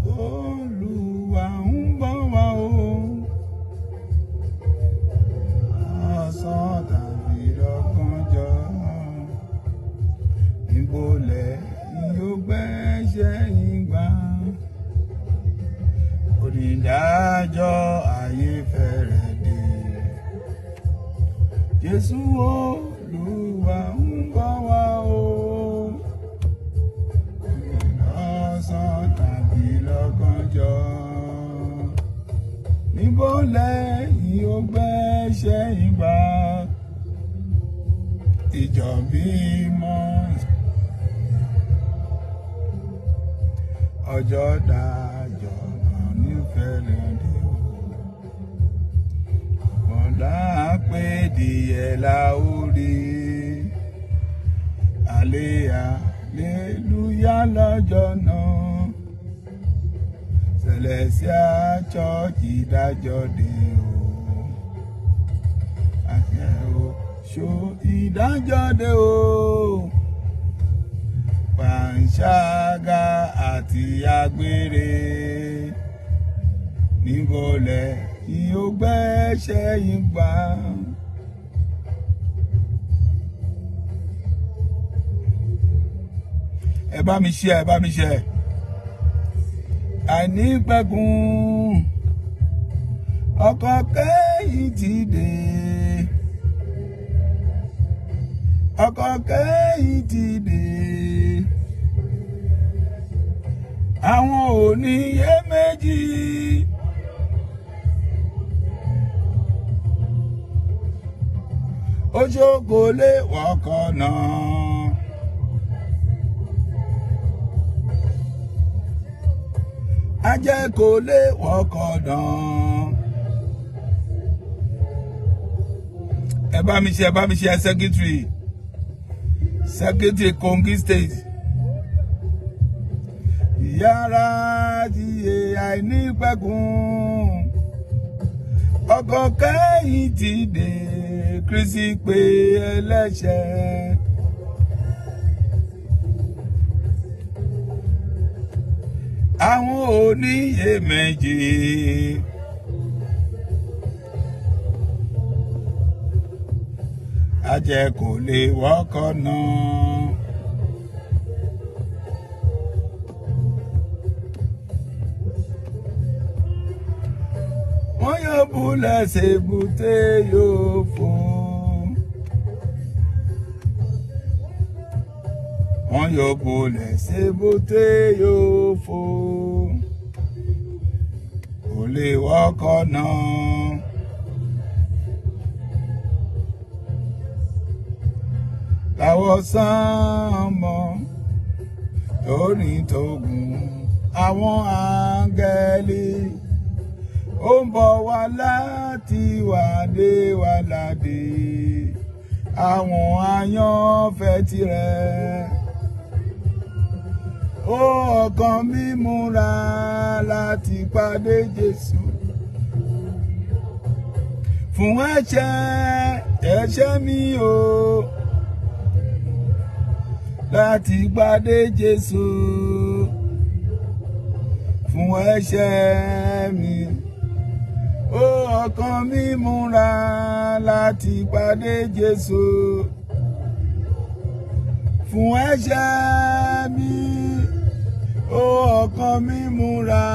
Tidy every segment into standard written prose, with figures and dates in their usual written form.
Olúwa ń bọ̀ wá o. Ọ̀sán tàbí lọ́gànjọ́. Níbo lẹ̀ yóò gbẹ́sẹ̀ yín gbà? Onídàájọ́ ayé fẹ́rẹ̀ dé. Jésù Olúwa ń bọ̀ wá o. Ọ̀sán tàbí lọ́gànjọ́. Níbo lẹ́yìn ó gbẹ́sẹ̀ yín gbà? Ìjọ mímọ́ ọjọ́ dájọ́ nífẹ̀ẹ́ dé o. Kọ̀dá pé díẹ̀ la ó rí. Aleluya lọ́jọ́ náà. Celestial Church ìdájọ́ dé o. Àkẹ́rò ṣó ìdájọ́ dé o. Panṣágà àti agbèrè. Níbo lẹ̀ yóò gbẹ́sẹ̀ yín gbà? Ẹ bá mi share, ẹ bá mi share. Àìnípẹ̀kun ọkọ̀ kẹ́yìn ti dé. Ọkọ̀ kẹ́yìn ti dé. Àwọn oníyèméjì. Oṣó kò lè wọkọ̀ náà. Ajẹ́ kò lè wọkọ̀ náà. Ẹ bá mi ṣe secretary Kogi State. Yàrá tiye àìnípẹ̀kun. Ọkọ̀ kẹ́yìn ti dé. Kristi pé ẹlẹ́ṣẹ̀. Àwọn oníyèméjì. Ajẹ́ kò lè wọkọ̀ náà. Wọ́n yóò bulẹ̀ ṣèbùté yóò fún. Wọ́n yóò bulẹ̀ ṣèbùté yóò fún. Kò lè wọkọ̀ náà. Láwọ̀ sánmọ̀ lórí tógun àwọn áńgẹ́lì. Ó ń bọ̀ wá láti wàdé wá ládé. Àwọn àyànfẹ́ tirẹ̀. Ó ọkàn mi múra láti pàdé Jésù. Fún ẹ̀ṣẹ̀ mi o. Láti pàdé Jésù. Fún ẹ̀ṣẹ̀ mi. Ó ọkàn mi múra láti pàdé Jésù. Fún ẹ̀ṣẹ̀ mi. Ó ọkàn mi múra.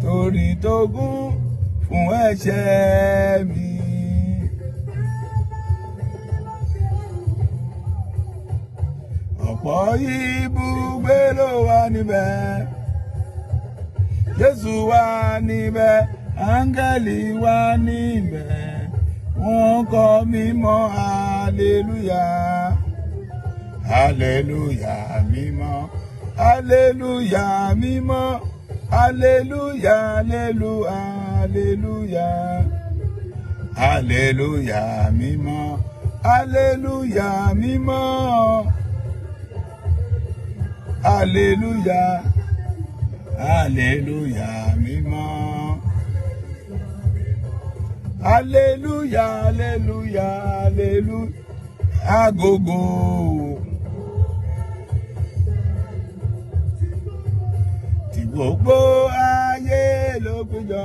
Torí tógún fún ẹ̀ṣẹ̀ mi. Ọ̀pọ̀ ibùgbé ló wà níbẹ̀. Jésù wà níbẹ̀, áńgẹ́lì wà níbẹ̀. Wọ́n kọ mímọ́ hallelujah. Hallelujah mímọ́. Hallelujah mímọ́. Hallelujah, hallelujah, hallelujah. Hallelujah mímọ́. Hallelujah mímọ́. Hallelujah. Hallelujah mímọ́. Hallelujah, hallelujah, hallelujah. Agogo. gbogbo ayé ló péjọ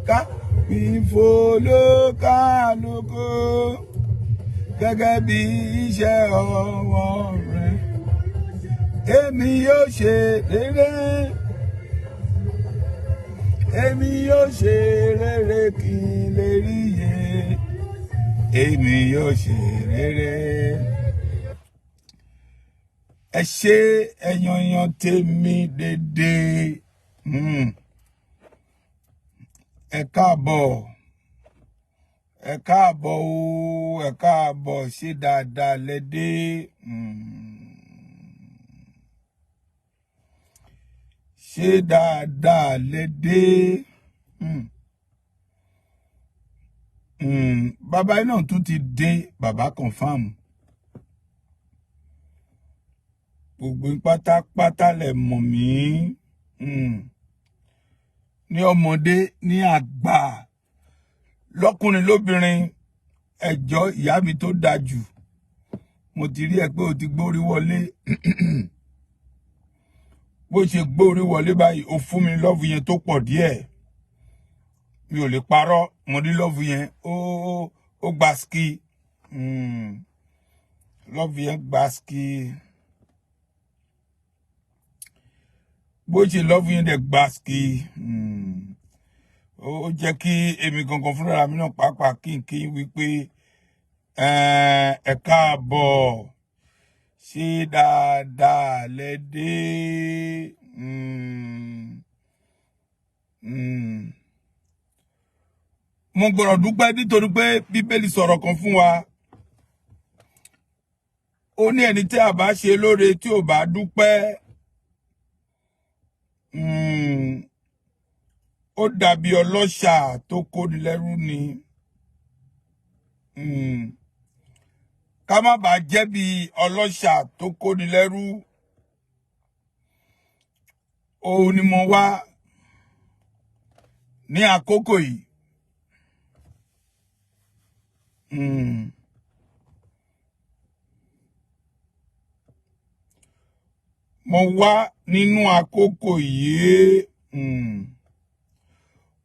ká fífò ló ká lóko gẹ́gẹ́ bí iṣẹ́ ọwọ́ rẹ̀ èmi yóò ṣe rere èmi yóò ṣe rere kí n lè rí yẹ èmi yóò ṣe rere. Ẹ ṣé ẹyanyan tèmi dédé ẹ káàbọ̀ ẹ káàbọ̀ o ẹ káàbọ̀ ṣe dáadáa lẹ́dé ṣe dáadáa lẹ́dé bàbá iná tún ti dé bàbá confam gbogbo pátápátá lẹ mọ̀ mí ní ọmọdé ní àgbà lọ́kùnrin lóbìnrin ẹjọ́ ìyá mi tó dájú mo ti rí ẹ pé o ti gbórí wọlé bó ṣe gbórí wọlé báyìí o fún mi lọ́ọ̀fù yẹn tó pọ̀ díẹ̀ mi ò lè parọ́ mo rí lọ́ọ̀fù yẹn ó gba ski lọ́ọ̀fù yẹn gba ski bó ṣe lọ́ọ̀fù yẹn dẹ̀ gba ski ó jẹ́ kí èmi gangan fúnra mi náà pàápàá kí n wípé ẹ káàbọ̀ ṣe dáadáa lẹ́dé mo gbọ́dọ̀ dúpẹ́ nítorí pé bíbélì sọ̀rọ̀ kan fún wa ó ní ẹni tí a bá ṣe lóore tí ò bá dúpẹ́ ó dàbí ọlọ́ṣà tó kóni lẹ́rú ni ká má bàa jẹ́ bí ọlọ́ṣà tó kóni lẹ́rú òun ni mo wá ní àkókò yìí mo wá nínú àkókò yìí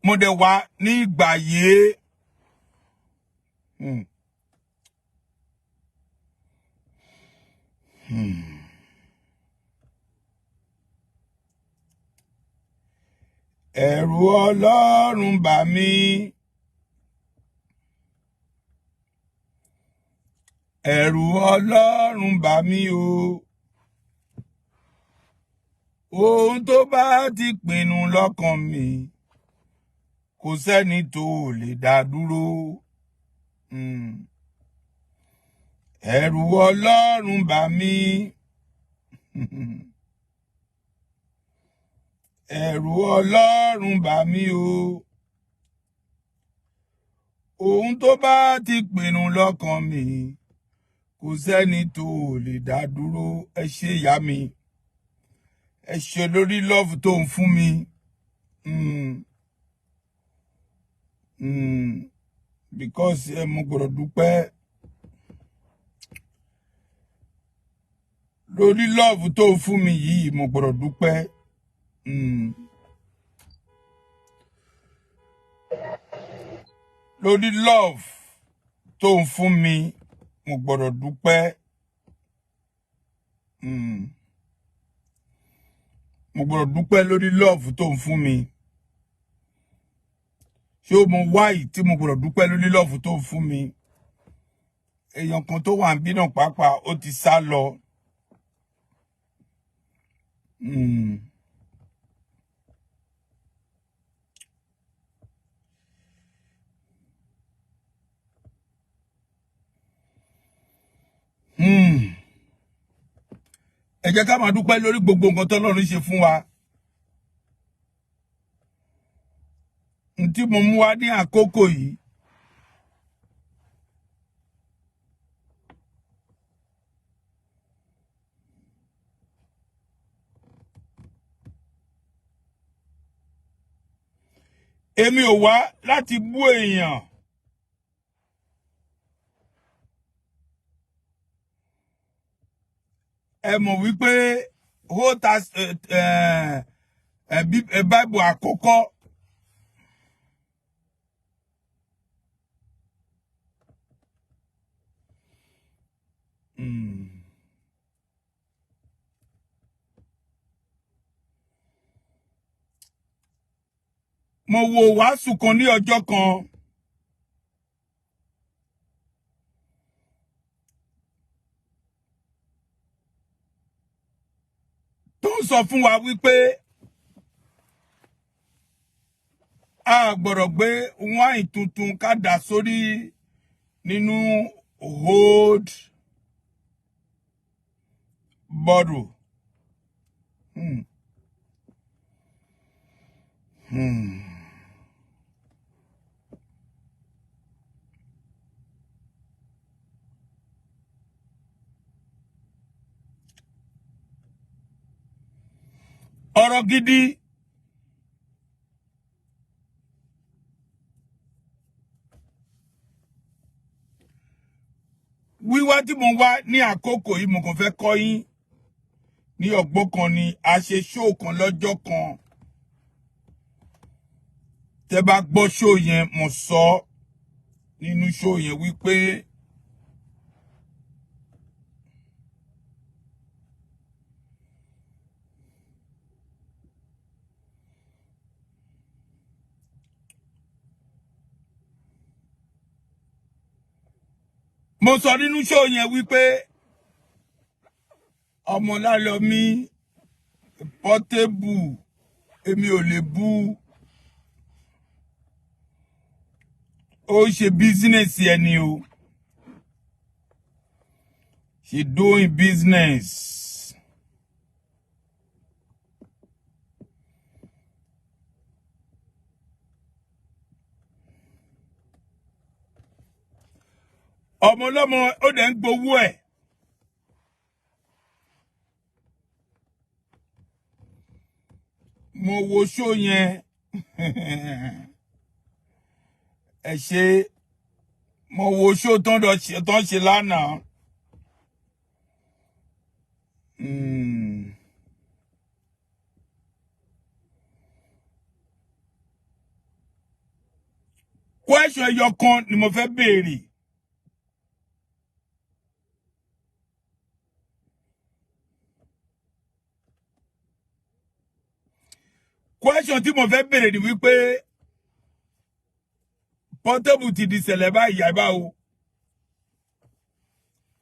mo dẹ̀ wá ní ìgbà yìí ẹ̀rù Ọlọ́run bà mí ẹ̀rù Ọlọ́run bà mí o ohun tó bá ti pinnu lọ́kàn mi kò sẹ́ni tó lè dá dúró ẹ̀rù Ọlọ́run bà mí ẹ̀rù Ọlọ́run bà mí o ohun tó bá ti pinnu lọ́kàn mi kò sẹ́ni tó lè dá dúró. Ẹ ṣé ìyá mi ẹ ṣé lórí love tó ń fún mi because mo gbọ́dọ̀ dúpẹ́ lórí love tó ń fún mi yìí mo gbọ́dọ̀ dúpẹ́ lórí love tó ń fún mi mo gbọ́dọ̀ dúpẹ́ mo gbọ́dọ̀ dúpẹ́ lórí love tó ń fún mi ṣé o mọ wáyì tí mo gbọ́dọ̀ dúpẹ́ lórí love tó ń fún mi èèyàn kan tó wà níbí náà pàápàá ó ti sá lọ ẹ jẹ́ ká máa dúpẹ́ lórí gbogbo nǹkan t'Ọlọ́run ṣe fún wa tí mo mú wá ní àkókò yìí èmi ò wá láti bú èèyàn ẹ mọ̀ wípé hold as Bible àkọ́kọ́. Mo wo wàásù kan ní ọjọ́ kan. Tó ń sọ fún wa wípé a gbọ́dọ̀ gbé wáìnì tuntun ká dà sórí nínú old bottle. Ọ̀rọ̀ gidi. Wíwá tí mo wá ní àkókò yìí mo kàn fẹ́ kọ́ yín ní ọgbọ́n kan ni a ṣe show kan lọ́jọ́ kan. Tẹ́ bá gbọ́ show yẹn mo sọ nínú show yẹn wípé mo sọ nínú show yẹn wípé ọmọ Lálọ́mí Portable èmi ò lè bú ó ṣe business ẹni o. She doing business. Ọmọ ọlọ́mọ ó dẹ̀ ń gbowó ẹ̀. Mo wo show yẹn. Ẹ ṣe mo wo show tán ṣe lánàá. Question ẹyọ kan ni mo fẹ́ béèrè. Question tí mo fẹ́ béèrè ni wípé Portable ti di Cele báyìí àbá o.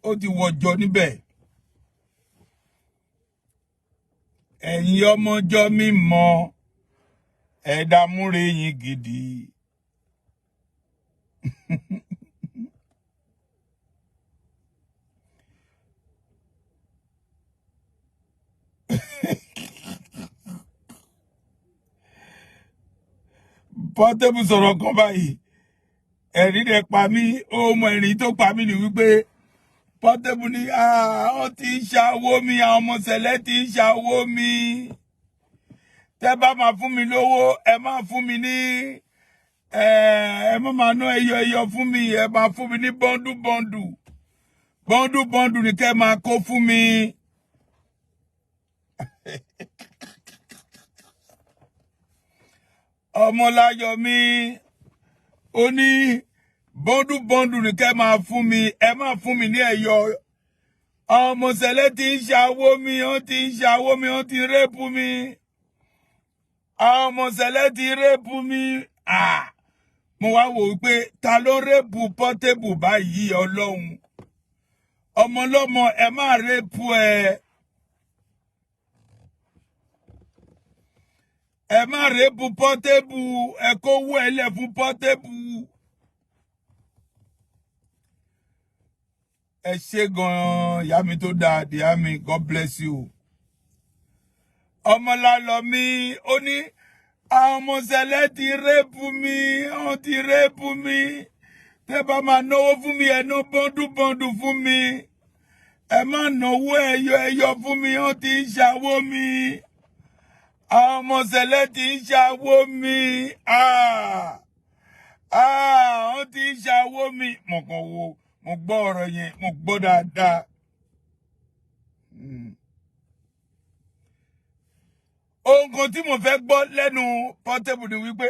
Ó ti wọjọ níbẹ̀. Ẹ̀yin ọmọjọ́ mímọ́ ẹ̀dá múre yín gidi. Portable sọ̀rọ̀ kan báyìí. Ẹ̀rí dẹ̀ pa mí, ó mọ ẹ̀rín tó pa mí ni wípé Portable ni ó ti ń ṣàwó mi, àwọn ọmọ Cele ti ń ṣàwó mi. Tẹ́ bá máa fún mi lówó, ẹ máa fún mi ní ẹ má máa ná ẹyọ fún mi, ẹ máa fún mi ní bọ́ndù. Bọ́ndù ni kẹ́ máa kó fún mi. Ọmọ Láyọ̀mí ó ní bọ́ndù ni kẹ́ máa fún mi, ẹ máa fún mi ní ẹyọ. Ọmọ Cele ti ń ṣàwó mi, ó ti ń ṣàwó mi, ó ti rẹ́pù mi. Ọmọ Cele ti rẹ́pù mi. Mo wá wò wípé ta ló rẹ́pù Portable báyìí Ọlọ́run. Ọmọ ọlọ́mọ ẹ má rẹ́pù ẹ. Ẹ má rẹ́pù Portable, ẹ kó wó ẹlẹ́ fún Portable. Ẹ ṣé gan-an ìyá mi tó dáa, ìyá mi, God bless you. Ọmọ Lálọ́mí ó ní ọmọ Cele ti rẹ́pù mi, ó ti rẹ́pù mi. Tẹ́ bá máa náwó fún mi, ẹ ná bọ́ndù fún mi. Ẹ má náwó ẹyọ fún mi, ó ti ń ṣàwó mi. Ọmọ Cele ti ń ṣàwó mi. Ó ti ń ṣàwó mi. Mo kàn wo, mo gbọ́ ọ̀rọ̀ yẹn, mo gbọ́ dáadáa. nǹkan tí mo fẹ́ gbọ́ lẹ́nu Portable ni wípé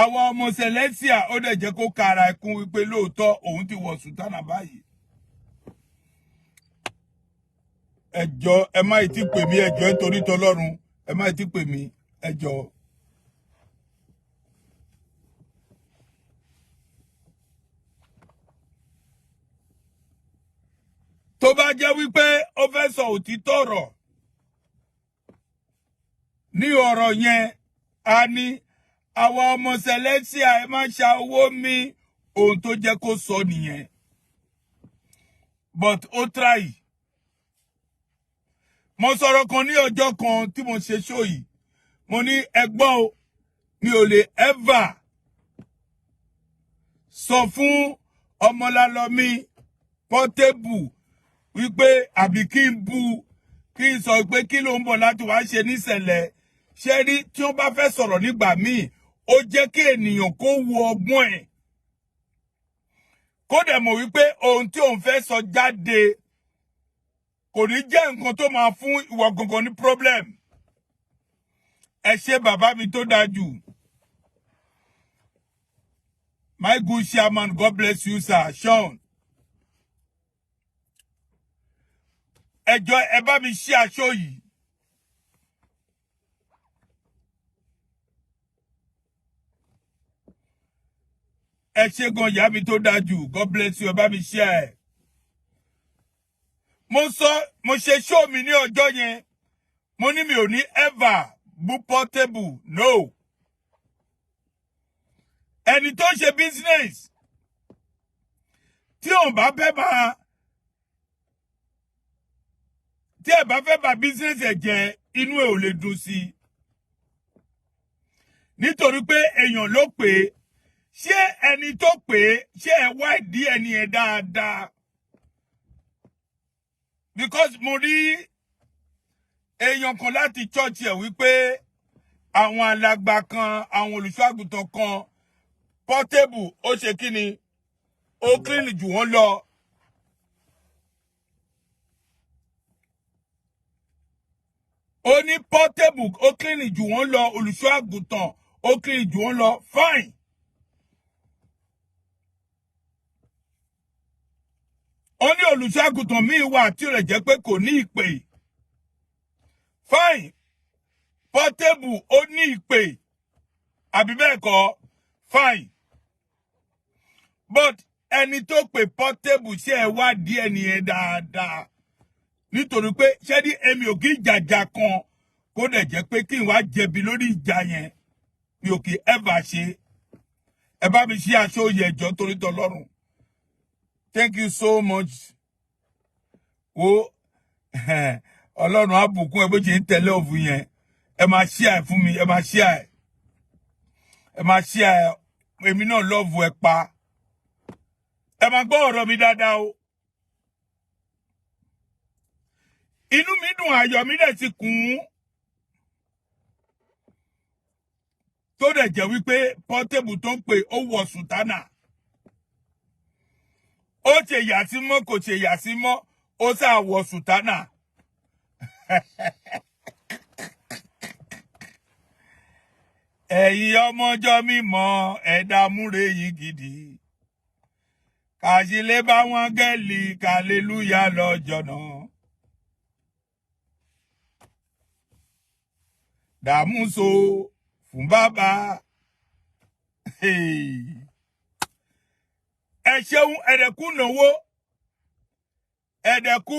àwọn ọmọ Celestia ó dẹ̀ jẹ́ kó kara ẹkún wípé lóòótọ́ òun ti wọ̀ sùtánà báyìí. Ẹjọ́ ẹ má ti pè mí, ẹjọ́ nítorí t'Ọlọ́run ẹ má ti pè mí, ẹjọ́. Tó bá jẹ́ wípé ó fẹ́ sọ òtítọ́ ọ̀rọ̀ ní ọ̀rọ̀ yẹn, a ní àwọn ọmọ Celestia ẹ má ṣa owó mi, ohun tó jẹ́ kó sọ nìyẹn. But ó try. Mo sọ̀rọ̀ kan ní ọjọ́ kan tí mo ṣe show yìí. Mo ní ẹgbọ́n o, mi ò lè ever sọ fún Ọmọlálọ́mí Portable wípé àbí kí n bú, kí n sọ pé kí ló ń bọ̀ láti wá ṣe ní Cele. Ṣé rí tí wọ́n bá fẹ́ sọ̀rọ̀ nígbà míì, ó jẹ́ kí ènìyàn kó wo ọgbọ́n ẹ̀. Kó dẹ̀ mọ̀ wípé ohun tí òun fẹ́ sọ jáde kò ní jẹ́ nǹkan tó máa fún ìwọ gangan ní problem. Ẹ ṣé bàbá mi tó dájú. My good chairman, God bless you, sir. Sean. Ẹjọ́ ẹ bá mi ṣí aṣọ yìí. Ẹ ṣé gan ìyá mi tó dájú. God bless you. Ẹ bá mi ṣí ẹ. Mo ṣe show mi ní ọjọ́ yẹn. Mo ní mi ò ní ever bú Portable. No. Ẹni tó ṣe business tí òun bá fẹ́ bá tí ẹ bá fẹ́ bá business ẹ̀ jẹ́, inú ẹ̀ ò lè dùn sí. Nítorí pé èèyàn ló pè é. Ṣé ẹni tó pè é, ṣé ẹ wá ìdí ẹni ẹ̀ dáadáa? Because mo rí èèyàn kan láti church ẹ̀ wípé àwọn alàgbà kan, àwọn olùṣọ́-àgùntàn kan, Portable ó ṣe kí ni? Ó clean jù wọ́n lọ. Ó ní Portable ó clean jù wọ́n lọ, olùṣọ́-àgùntàn ó clean jù wọ́n lọ. Fine. Ó ní olùṣọ́-àgùntàn míì wà tí ó rẹ̀ jẹ́ pé kò ní ìpè. Fine. Portable ó ní ìpè. Àbí bẹ́ẹ̀ kọ́? Fine. But ẹni tó pè Portable ṣe ẹ wá díẹ̀ nìyẹn dáadáa. Nítorí pé ṣé ní èmi ò kí jàjà kan kó dẹ̀ jẹ́ pé kí n wá jẹ̀bi lórí ìjà yẹn. Mi ò kí ever ṣe. Ẹ bá mi ṣí aṣọ yẹ ẹjọ́ torí t'Ọlọ́run. Thank you so much. Wo Ọlọ́run á bùkún ẹ bó ṣe ń tẹ̀lé òfin yẹn. Ẹ máa share fún mi, ẹ máa share. Ẹ máa share. Èmi náà love ẹ pa. Ẹ máa gbọ́ ọ̀rọ̀ mi dáadáa o. Inú mi dùn, ayọ̀ mi dẹ̀ ti kún. Tó dẹ̀ jẹ́ wípé Portable tó ń pè ó wọ̀ sùtánà. Ó ṣe yà sí mọ́, kò ṣe yà sí mọ́, ó sá wọ̀ sùtánà. Ẹ̀yin ọmọjọ́ mímọ́ ẹ̀dá múre yìí gidi. Kàṣílẹ̀ bá wọn gẹ́lì kàlélúyà lọ́jọ́ náà. Dàmúso fún bàbá. Ẹ ṣeun ẹ̀dẹ̀kú náwó. Ẹ̀dẹ̀kú.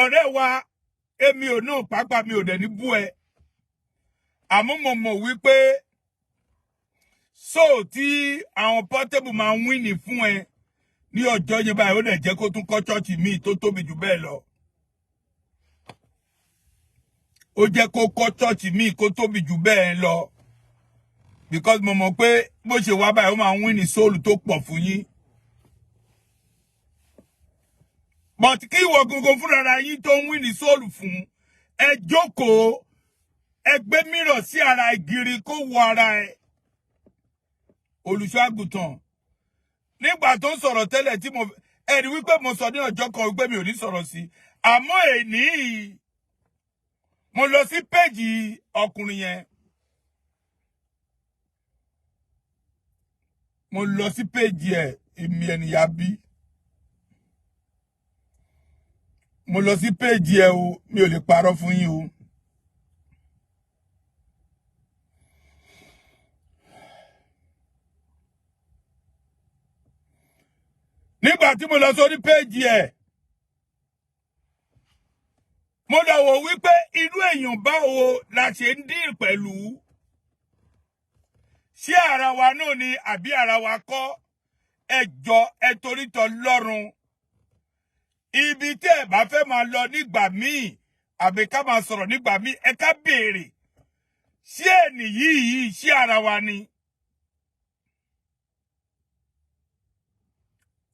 Ọ̀rẹ́ wa, èmi ò náà pàápàá mi ò dẹ̀ ní bú ẹ. Àmọ́ mo mọ̀ wípé so tí àwọn Portable máa ń wíìnì fún ẹ ní ọjọ́ yẹn báyìí ó dẹ̀ jẹ́ kó tún kọ́ church míì tó tóbi jù bẹ́ẹ̀ lọ. Ó jẹ́ kó kọ́ church míì kó tóbi jù bẹ́ẹ̀ lọ. Because mo mọ̀ pé bó ṣe wá báyìí ó máa ń wíìnì sóòlù tó pọ̀ fún yín. But kí ìwọ gangan fúnra yín tó ń wíìnì sóòlù fún, ẹ jókòó, ẹ gbé mírọ̀ sí ara ìgiri kó wọ ara ẹ. Olùṣọ́-àgùntàn nígbà tó sọ̀rọ̀ tẹ́lẹ̀ tí ẹ̀rí wípé mo sọ ní ọjọ́ kan wípé mi ò ní sọ̀rọ̀ sí àmọ́ èní mo lọ sí péjì ọkùnrin yẹn mo lọ sí péjì ẹ̀ èmi ènìyà bí mo lọ sí péjì ẹ̀ o mi ò lè parọ́ fún yín o. nígbà tí mo lọ sórí péjì ẹ̀ mo lọ wò wípé irú èèyàn báwo la ṣe ń dín pẹ̀lú ṣé ara wa náà ni àbí ara wa kọ́ ẹjọ́ ẹ torítọ́ lọ́rùn ibi tí ẹ bá fẹ́ máa lọ nígbà míì àbí ká máa sọ̀rọ̀ nígbà míì ẹ ká béèrè ṣé ẹnì yìí ṣé ara wa ni.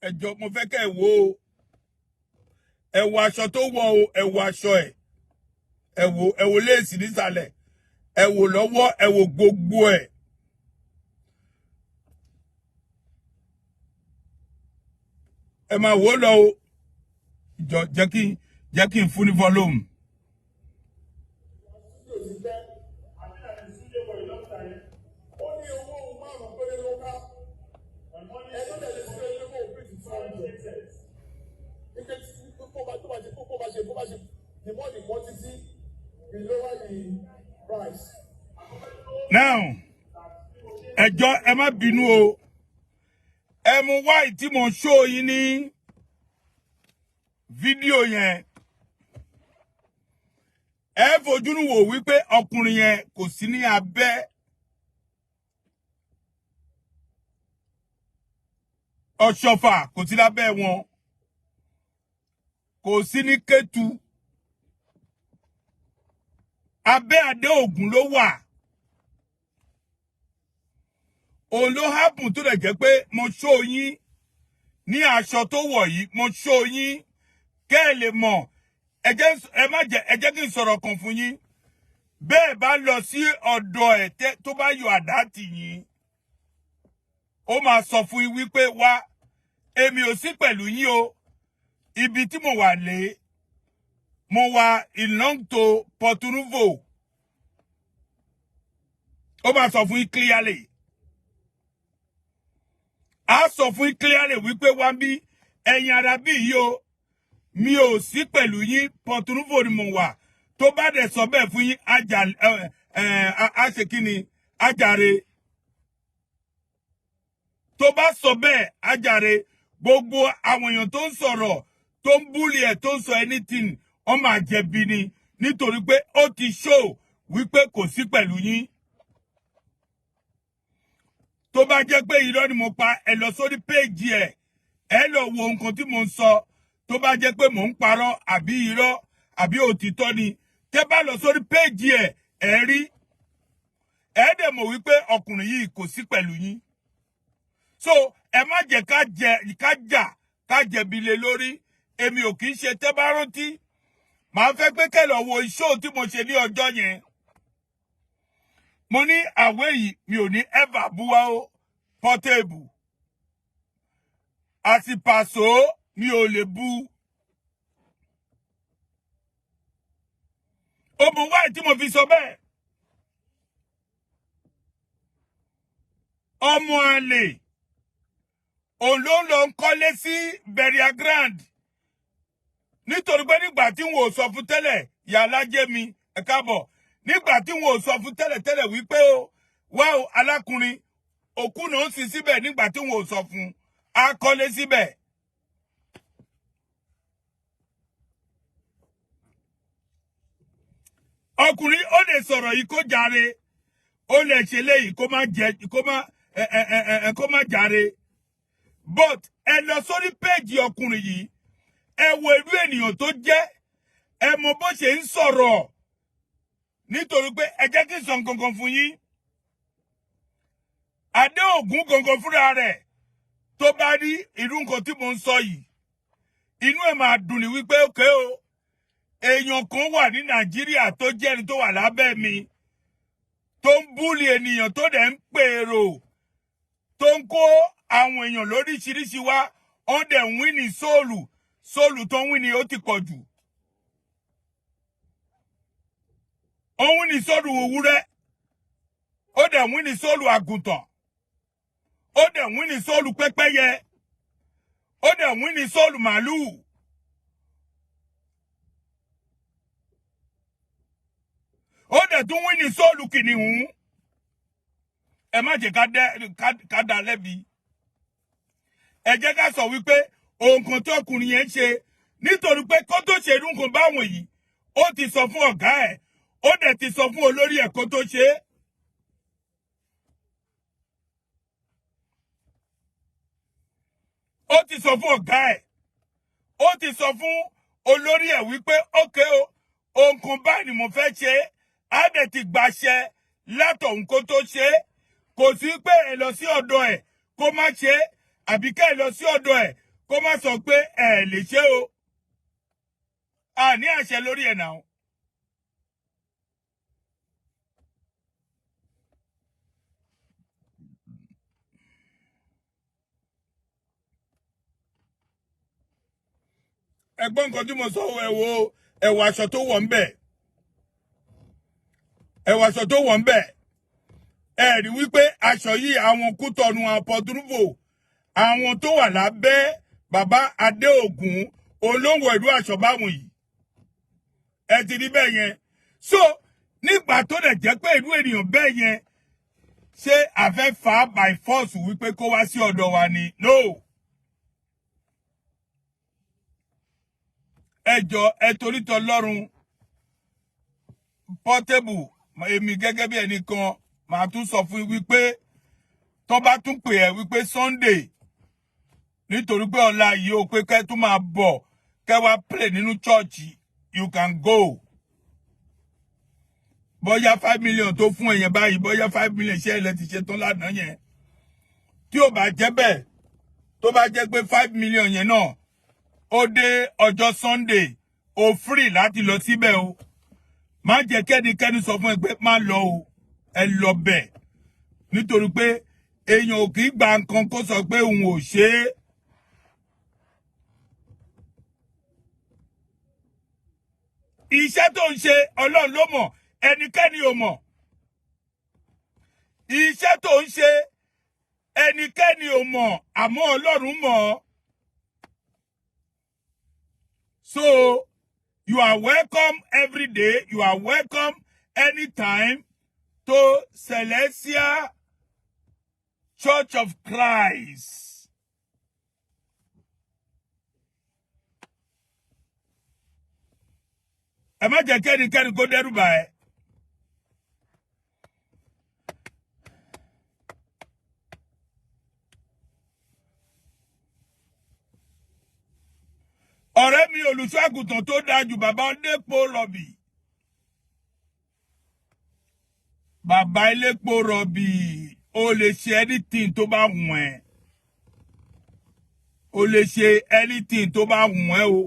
ẹjọ́ mo fẹ́ kẹ́ ẹ wò ó ẹ wo aṣọ tó wọ̀ o ẹ wo aṣọ ẹ wo léèsì nísàlẹ̀ ẹ wo lọ́wọ́ ẹ wo gbogbo ẹ̀. ẹ máa wò ó lọ o jọ jẹ́ kí n fún ní volume. The more the quantity, the lower the price. Now, ẹjọ́ ẹ má bínú o. Ẹ mú wáì tí mo show yín ní fídíò yẹn. Ẹ fojú wò wípé ọkùnrin yẹn kò sí ní abẹ́ OSHOFA, kò sí lábẹ́ wọn. Kò sí ní Kétu. Abẹ́ Adeogun ló wà. Òun ló happen tó lè jẹ́ pé mo show yín ní aṣọ tó wọ̀ yìí, mo show yín kẹ́ ẹ lè mọ̀. Ẹ jẹ́ kí n sọ̀rọ̀ kan fún yín. Bẹ́ẹ̀ bá lọ sí ọ̀dọ̀ ẹ̀ tó bá yọ àdá tì yín. Ó máa sọ fún yín wípé wá èmi ò sí pẹ̀lú yín o. Ibi tí mo wà lé mo wà along to Porto Novo. Ó máa sọ fún yín clearly. A sọ fún yín clearly wípé wá bí ẹ̀yin ara bí yìí o mi ò sí pẹ̀lú yín Porto Novo ni mo wà. Tó bá dẹ̀ sọ bẹ́ẹ̀ fún yín a ṣe kí ni ajare. Tó bá sọ bẹ́ẹ̀ ajare gbogbo àwọn èèyàn tó ń sọ̀rọ̀ tó ń búlì ẹ̀ tó ń sọ anything wọ́n máa jẹ̀bi ni nítorí pé ó ti show wípé kò sí pẹ̀lú yín. Tó bá jẹ́ pé irọ́ ni mo pa ẹ lọ sórí péèjì ẹ̀ ẹ lọ wo nǹkan tí mo ń sọ. Tó bá jẹ́ pé mò ń parọ́ àbí irọ́ àbí òtítọ́ ni tẹ́ bá lọ sórí péèjì ẹ̀ ẹ rí ẹ dẹ̀ mọ̀ wípé ọkùnrin yìí kò sí pẹ̀lú yín. So ẹ má jẹ́ ká jẹ̀bi lé lórí. Èmi ò kì í ṣe tẹ́ bá rántí. Màá fẹ́ pé kẹ́ lọ wo show tí mo ṣe ní ọjọ́ yẹn. Mo ní àwẹ̀ yìí mi ò ní ever búwa o Portable. Àsìpàṣọ mi ò lè bú. Omo wáyé tí mo fi sọ bẹ́ẹ̀. Ọmọ àlè. Òun ló ń lọ kọ́lé sí Burial Ground. Nítorí pé nígbà tí wọn ò sọ fún tẹ́lẹ̀ Ìyálájé mi ẹ káàbọ̀. Nígbà tí wọn ò sọ fún tẹ́lẹ̀ wípé o wá o alákùnrin òkú náà ń sin síbẹ̀ nígbà tí wọn ò sọ fún a kọ́lé síbẹ̀. Ọkùnrin ó lè sọ̀rọ̀ yìí kó jàre. Ó lè ṣe léyìí kó má jàre. But ẹ lọ sórí péèjì ọkùnrin yìí. Ẹ wo irú ènìyàn tó jẹ́. Ẹ mọ bó ṣe ń sọ̀rọ̀. Nítorí pé ẹ jẹ́ kí n sọ nǹkan fún yín. Adeogun gangan fúnra rẹ̀ tó bá rí irú nǹkan tí mo ń sọ yìí. Inú ẹ̀ máa dùn ní wípé òkè o. Èèyàn kan wà ní Nàìjíríà tó jẹ́ ẹni tó wà lábẹ́ mi. Tó ń búlì ènìyàn tó dẹ̀ ń pèrò. Tó ń kó àwọn èèyàn lóríṣiríṣi wá. ó dẹ̀ win ní sóòlù tó win ní ó ti pọ̀ jù. Ó win ní sóòlù òwúrẹ́, ó dẹ̀ win ní sóòlù àgùntàn, ó dẹ̀ win ní sóòlù pẹ́pẹ́yẹ, ó dẹ̀ win ní sóòlù màlúù. Ó dẹ̀ tún win ní sóòlù kìnìún. Ẹ má jẹ́ ká dá lẹ́bi. Ẹ jẹ́ ká sọ wípé nǹkan tó ọkùnrin yẹn ṣe nítorí pé kó tó ṣe irú nǹkan báwọn yìí, ó ti sọ fún ọ̀gá ẹ̀, ó dẹ̀ ti sọ fún olórí ẹ̀ kó tó ṣe. Ó ti sọ fún ọ̀gá ẹ̀, ó ti sọ fún olórí ẹ̀ wípé ókè o, nǹkan báyìí ni mo fẹ́ ṣe, á dẹ̀ ti gbàṣẹ látọ̀hún kó tó ṣe. Kò sí pé ẹ lọ sí ọ̀dọ̀ ẹ̀ kó má ṣe, àbí ká ẹ lọ sí ọ̀dọ̀ ẹ̀ kó má sọ pé ẹ lè ṣe o. A ní àṣẹ lórí ẹ̀ náà. Ẹgbọ́n nǹkan tí mo sọ ẹ̀wọ̀ aṣọ tó wọ̀ ń bẹ̀. Ẹ̀wọ̀ aṣọ tó wọ̀ ń bẹ̀. Ẹ rí wípé aṣọ yìí àwọn Kútọ̀nù àpọ̀túrúfò, àwọn tó wà lábẹ́ bàbá Adeogun olóńgbò ìlú aṣọ báwọn yìí. Ẹ ti rí bẹ́ẹ̀ yẹn. So nígbà tó dẹ̀ jẹ́ pé ìlú ènìyàn bẹ́ẹ̀ yẹn, ṣé àfẹ́ fà á by force wípé kó wá sí ọ̀dọ̀ wa ni? No. Ẹ jọ̀ọ́, ẹ torí t'Ọlọ́run, Portable, èmi gẹ́gẹ́ bí ẹnìkan màá tún sọ fún wípé tó bá tún pè ẹ́ wípé Sunday, nítorí pé ọ̀la yìí ó pé kẹ́ tún máa bọ̀ kẹ́ wá pray nínú church, you can go. Bóyá 5 million tó fún ẹ̀yẹn báyìí, bóyá 5 million ṣe ilẹ̀ ti ṣe tán lánàá yẹn. Tí ó bá jẹ́ bẹ́ẹ̀, tó bá jẹ́ pé 5 million yẹn náà ó dé ọjọ́ Sunday, ó free láti lọ síbẹ̀ o. Má jẹ́ kẹ́nikẹ́ni sọ fún ẹ pé má lọ o, ẹ lọ bẹ̀. Nítorí pé èèyàn ò kì í gba nǹkan kó sọ pé òun ò ṣe é. Iṣẹ́ tó ń ṣe Ọlọ́run ló mọ̀, ẹnikẹ́ni ò mọ̀. Iṣẹ́ tó ń ṣe ẹnikẹ́ni ò mọ̀, àmọ́ Ọlọ́run mọ̀. So you are welcome every day. You are welcome anytime to Celestial Church of Christ. Ẹ má jẹ́ kẹ́nikẹ́ni kó dẹ́rù bà ẹ́. Ọ̀rẹ́ mi olùṣọ́ àgùntàn tó dájú bàbá olépo rọ̀bì. Bàbá elépo rọ̀bì, o lè ṣe anything tó bá wù ẹ́. O lè ṣe anything tó bá wù ẹ́ o.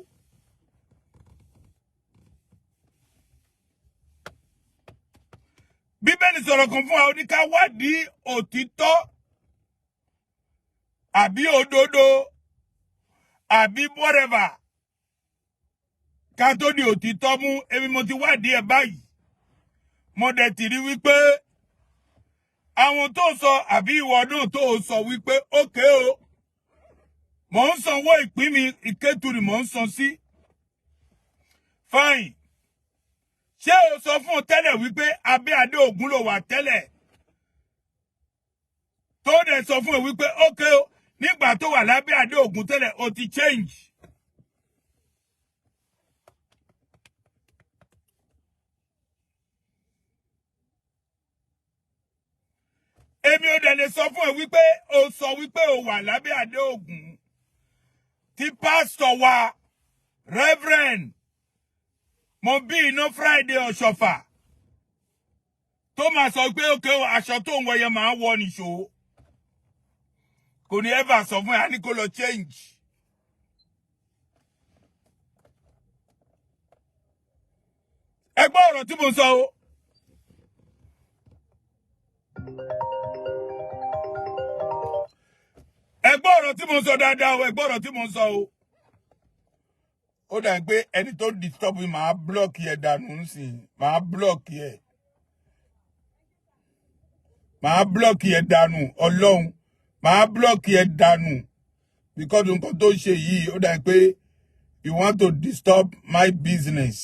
Bíbélì sọ̀rọ̀ kan fún wa, ó ní ká wádìí òtítọ́ àbí òdodo àbí whatever. Ká tó di òtítọ́ mú, èmi mo ti wádìí ẹ̀ báyìí. Mo dẹ̀ ti rí wípé àwọn tó sọ àbí ìwọ náà tó sọ wípé ókè o, mò ń sanwó ìpín mi, ìkétùrì mò ń san sí. Fine. Ṣé o sọ fún tẹ́lẹ̀ wípé abẹ́ Adeogun ló wà tẹ́lẹ̀? Tó dẹ̀ sọ fún ẹ wípé ókè o, nígbà tó wà lábẹ́ Adeogun tẹ́lẹ̀ o ti change. Èmi ò dẹ̀ lè sọ fún ẹ wípé o sọ wípé o wà lábẹ́ Adeogun. Tí pásítọ̀ wa, Reverend, mo bí iná Friday OSHOFA, tó máa sọ pé ókè o, aṣọ tó ń wọ yẹn máa wọ nìṣó. Kò ní ever sọ fún ẹ, á ní kó lọ change. Ẹ gbọ́ ọ̀rọ̀ tí mo sọ o. Ẹ gbọ́ gbọ́ ọ̀rọ̀ tí mo ń sọ dáadáa o, ẹ gbọ́ ọ̀rọ̀ tí mo ń sọ o. Ó dà pé ẹni tó disturb mi máa block ẹ dànù nsìn, máa block ẹ. Máa block ẹ dànù Ọlọ́run, máa block ẹ dànù because nǹkan tó ṣe yìí ó dà pé you want to disturb my business.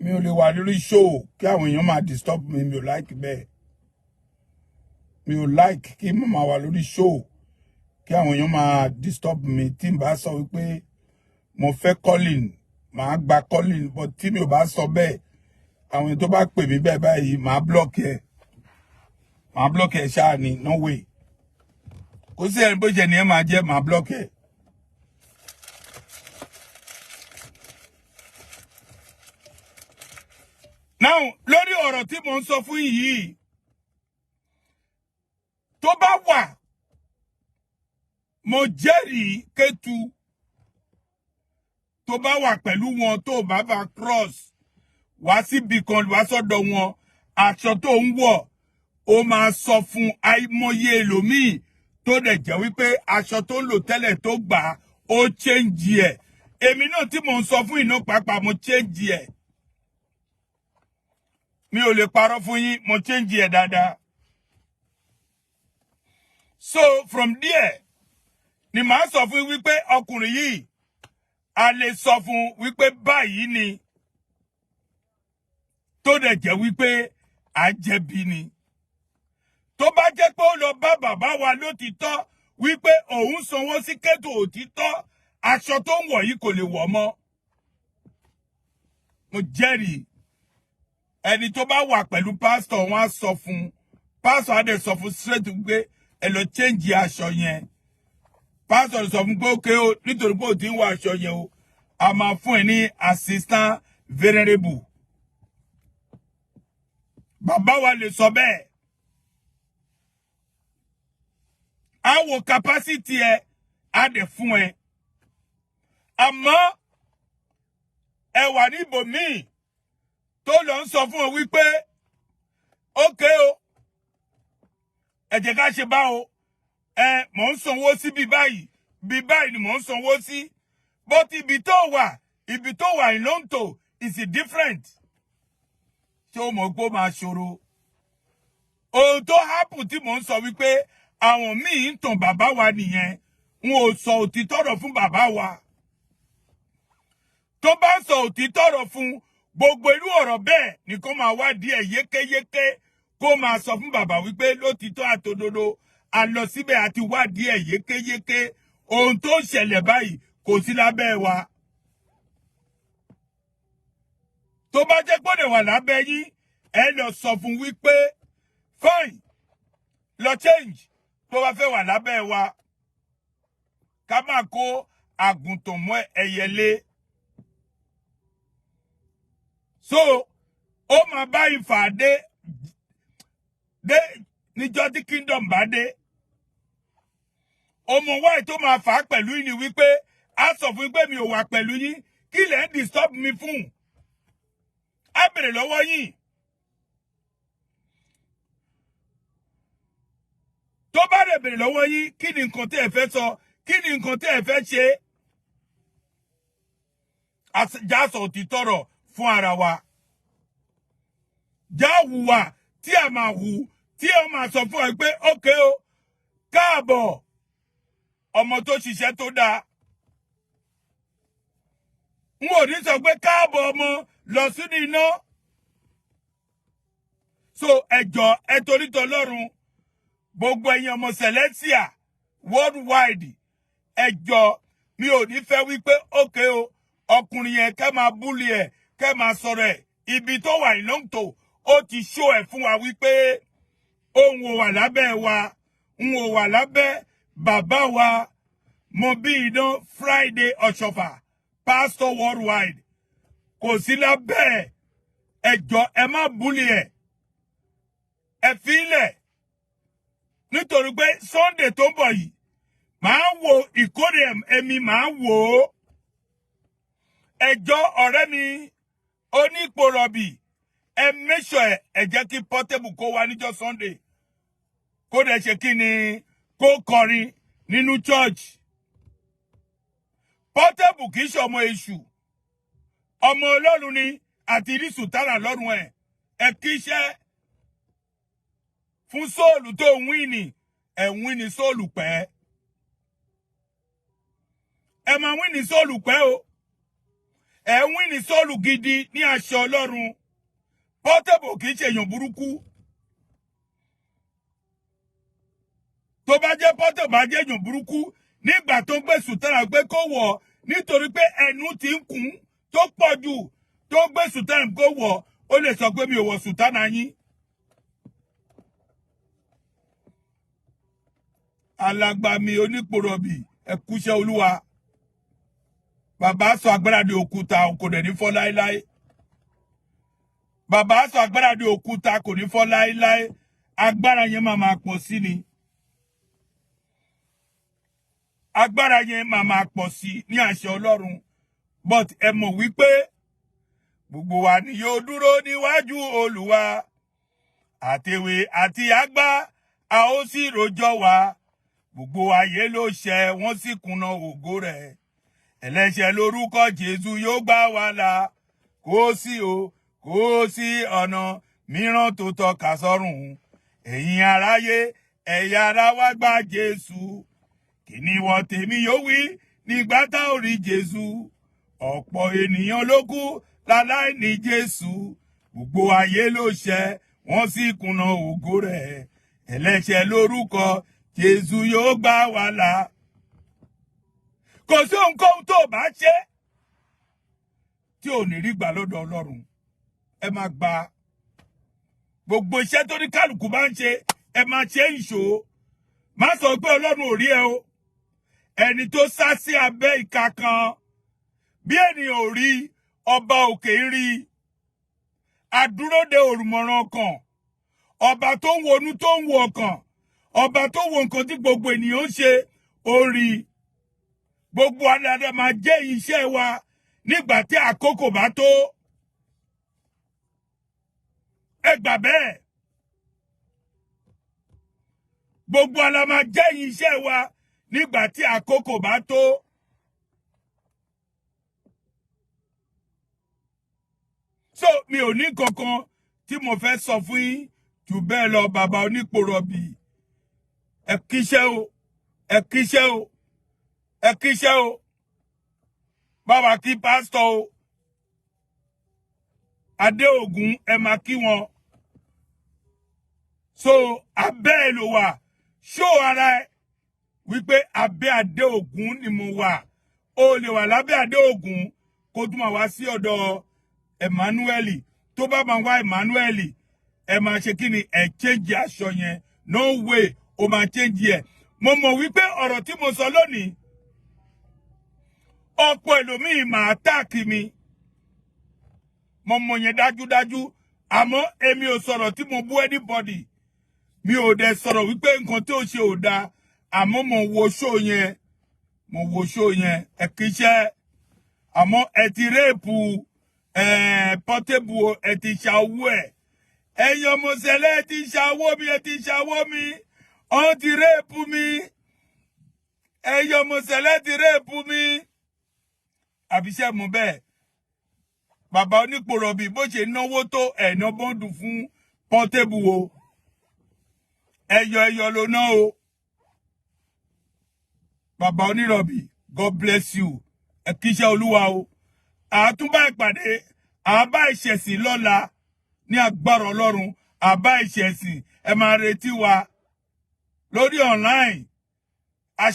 Mi ò lè wà lórí show kí àwọn èèyàn máa disturb mi, mi ò like bẹ́ẹ̀. Mi ò like kí mo máa wà lórí show kí àwọn èèyàn máa disturb mi. Tí n bá sọ wípé mo fẹ́ calling, màá gba calling, but tí mi ò bá sọ bẹ́ẹ̀, àwọn èèyàn tó bá pè mí bẹ́ẹ̀ báyìí, màá block ẹ. Màá block ẹ ṣáà ni, no way. Kò sí ẹni bó ṣe ni ẹ máa jẹ́, màá block ẹ. Now, lórí ọ̀rọ̀ tí mo ń sọ fún yìí, tó bá wà, mo jẹ́rìí Kétu, tó bá wà pẹ̀lú wọn tó bá bá cross, wá síbi kan wá sọ́dọ̀ wọn, aṣọ tó ń wọ̀, ó máa sọ fún àìmọye ẹlòmíì tó dẹ̀ jẹ́ wípé aṣọ tó ń lò tẹ́lẹ̀ tó gbà ó change ẹ̀. Èmi náà tí mo ń sọ fún iná pàápàá mo change ẹ̀. Mi ò lè parọ́ fún yín, mo change ẹ̀ dáadáa. So from there ni màá sọ fún wípé ọkùnrin yìí a lè sọ fún wípé báyìí ni tó dẹ̀ jẹ́ wípé àjẹbí ni. Tó bá jẹ́ pé ó lọ bá bàbá wa lótìtọ́ wípé òun sanwó sí Kétu òtítọ́, aṣọ tó ń wọ̀ yìí kò lè wọ̀ mọ́. Mo jẹ́rìí ẹni tó bá wà pẹ̀lú pásítọ̀ wọn á sọ fún, pásítọ̀ á dẹ̀ sọ fún straight pé ẹ lọ change aṣọ yẹn. Pásítọ̀ sọ fún pé ókè o, nítorí pé ó ti ń wọ aṣọ yẹn o, a máa fún ẹ ní assistant venerable. Bàbá wa lè sọ bẹ́ẹ̀. A wo capacity ẹ, a dẹ̀ fún ẹ. Àmọ́ ẹ wà ní ibòmíì tó lọ ń sọ fún ọ wípé ókè o, ẹ jẹ́ ká ṣe bá o, mò ń sanwó sí bí báyìí ni mò ń sanwó sí, but ibi tó wà in Lonto is different. Ṣé o mọ̀ pé ó máa ṣòro? Ohun tó happen tí mò ń sọ wípé àwọn míì ń tàn bàbá wa nìyẹn, wọn ò sọ òtítọ́ ọ̀rọ̀ fún bàbá wa. Tó bá ń sọ òtítọ́ ọ̀rọ̀ fún gbogbo irú ọ̀rọ̀ bẹ́ẹ̀ ni kó máa wádìí ẹ̀ yékéyéké, kó máa sọ fún bàbá wípé lótìtọ́ àtòdodo a lọ síbẹ̀ àti wádìí ẹ̀ yékéyéké, ohun tó ń ṣẹlẹ̀ báyìí kò sí lábẹ́ wa. Tó bá jẹ́ gbọ́dọ̀ wà lábẹ́ yín, ẹ lọ sọ fún wípé fine, lọ change tó bá fẹ́ wà lábẹ́ wa. Ká máa kó àgùntàn mọ́ ẹyẹlé. So, ó máa bá Ifá dé níjọ́ tí kingdom bá dé. Ọmọ wáyé tó máa fà á pẹ̀lú yín ni wípé a sọ fún pé mi ò wà pẹ̀lú yín, kí lẹ̀ ń disturb mi fún? A bèrè lọ́wọ́ yín. Tó bá dẹ̀ bèrè lọ́wọ́ yín, kí ni nǹkan tí ẹ fẹ́ sọ? Kí ni nǹkan tí ẹ fẹ́ ṣe? Já sọ òtítọ́ ọ̀rọ̀ fún ara wa. Já hùwà tí a máa hù, tí a máa sọ fún ẹ pé ókè o, káàbọ̀ ọmọ tó ṣiṣẹ́ tó dáa. N ò ní sọ pé káàbọ̀ ọmọ lọ sínú iná. So ẹjọ́ ẹ torí t'Ọlọ́run, gbogbo ẹ̀yin ọmọ Celestia worldwide, ẹjọ́ mi ò ní fẹ́ wípé ókè o, ọkùnrin yẹn kẹ́ máa búlì ẹ̀, kẹ́ máa sọ̀rọ̀ ẹ̀ ibi tó wà ìlọ́ǹtò ó ti ṣó ẹ̀ fún wa wípé òun ò wà lábẹ́ wa, òun ò wà lábẹ́ bàbá wa mo bí idán Friday OSHOFA pastor worldwide kò sí lábẹ́ ẹjọ́ ẹ má búlì ẹ fi ilẹ̀ nítorí pé Sunday tó ń bọ̀ yìí màá wo ìkórè èmi màá wò ó ẹjọ́ ọ̀rẹ́ mi onípòrọ̀bì ẹ mẹ́sọ̀ ẹ jẹ́ kí Portable kó wá níjọ́ Sunday kó dẹ̀ ṣe kí ni kó kọrin nínú church. Portable kì í ṣe ọmọ èṣù ọmọ Ọlọ́run ni àti rí sùtánà lọ́rùn ẹ kí iṣẹ́ fún sóòlù tó ń wíìnì ẹ ń wíìnì sóòlù pẹ́ ẹ máa wíìnì sóòlù pẹ́ o ẹ ń wíìnì sóòlù gidi ní àṣẹ Ọlọ́run. Portable kì í ṣe èèyàn burúkú tó bá jẹ́ Portable bá jẹ́ èèyàn burúkú nígbà tó gbé sùtánà gbé kó wọ̀ nítorí pé ẹnu ti ń kún tó pọ̀ jù tó gbé sùtánà kó wọ̀ ó lè sọ pé mi ò wọ̀ sùtánà yín. alàgbà mi onípòrọ̀bì ẹ kúṣẹ́ Olúwa bàbá sọ agbára di òkúta kò dẹ̀ ní fọ́ láéláé bàbá sọ agbára di òkúta kò ní fọ́ láéláé agbára yẹn máa pọ̀ sí ni agbára yẹn máa pọ̀ sí ní àṣẹ Ọlọ́run but ẹ mọ̀ wípé gbogbo wa ni yóò dúró níwájú Olúwa àtèwe àti àgbà a ó sì rojọ́ wa gbogbo ayé ló ṣẹ̀ wọ́n sì kùnà ògo rẹ̀ ẹlẹ́ṣẹ̀ lórúkọ Jésù yóò gbà wá là kò sí ọ̀nà mìíràn tó tọ́ka sọ́run ẹ̀yin aráyé ẹ̀yà ara wa gba Jésù kí ni wọ́n tèmi yóò wí nígbà tá ò rí Jésù ọ̀pọ̀ ènìyàn ló kú láláì ní Jésù gbogbo ayé ló ṣẹ̀ wọ́n sì kùnà ògo rẹ̀ ẹlẹ́ṣẹ̀ lórúkọ Jésù yóò gbà wá là kò sí ohunkóhun tó bá ṣe tí ò ní rí gbà lọ́dọ̀ Ọlọ́run ẹ máa gba gbogbo iṣẹ́ tó ní kálukú bá ń ṣe ẹ máa ṣe ìṣó má sọ pé Ọlọ́run ò rí ẹ o ẹni tó sá sí abẹ́ ìka kan bí ènìyàn ò rí ọba òkè ń rí àdúróde òrùmọ̀ràn ọkàn ọba tó ń wonú tó ń wo ọkàn ọba tó wo nǹkan tí gbogbo ènìyàn ń ṣe ó rí gbogbo adáda máa jẹ́ iṣẹ́ wa nígbà tí àkókò bá tó ẹ gbà bẹ́ẹ̀ gbogbo ala máa jẹ́ iṣẹ́ wa nígbà tí àkókò bá tó. So mi ò ní kankan tí mo fẹ́ sọ fún yín jù bẹ́ẹ̀ lọ bàbá onípòrọ̀bì ẹ kíṣẹ́ o ẹ kíṣẹ́ o ẹ kíṣẹ́ o bàbá kí pásítọ̀ o Adeogun ẹ máa kí wọn so abẹ́ ẹ ló wà ṣó ara ẹ wípé abẹ́ Adeogun ni mo wà o lè wà lábẹ́ Adeogun kó tún máa wá sí ọ̀dọ̀ Emmanuel tó bá máa wá Emmanuel ẹ máa ṣe kí ni ẹ change aṣọ yẹn no way o máa change ẹ mo mọ̀ wípé ọ̀rọ̀ tí mo sọ lónìí ọ̀pọ̀ ẹlòmíì máa táàkì mi mo mọ̀ yẹn dájúdájú àmọ́ èmi ò sọ̀rọ̀ tí mo bú anybody mi ò dẹ̀ sọ̀rọ̀ wípé nǹkan tí ó ṣe ò dáa àmọ́ mo wo show yẹn ẹ kíṣẹ́ àmọ́ ẹ ti réèpù Portable ẹ ti ṣàwó ẹ̀yin ọmọ Cele ẹ ti ṣàwó mi ọ ti réèpù mi ẹ̀yin ọmọ Cele ti réèpù mi àbíṣẹ́ mú bẹ́ẹ̀ bàbá onípòrọ̀bì bó ṣe náwó tó ẹ̀nà bọ́ǹdù fún Portable o ẹyọ ló ná o bàbá onírọ̀bì God bless you ẹ kíṣẹ́ Olúwa o àtúbà ìpàdé àbá ìṣẹ̀sìn lọ́la ní agbára Ọlọ́run àbá ìṣẹ̀sìn ẹ máa retí wa lórí online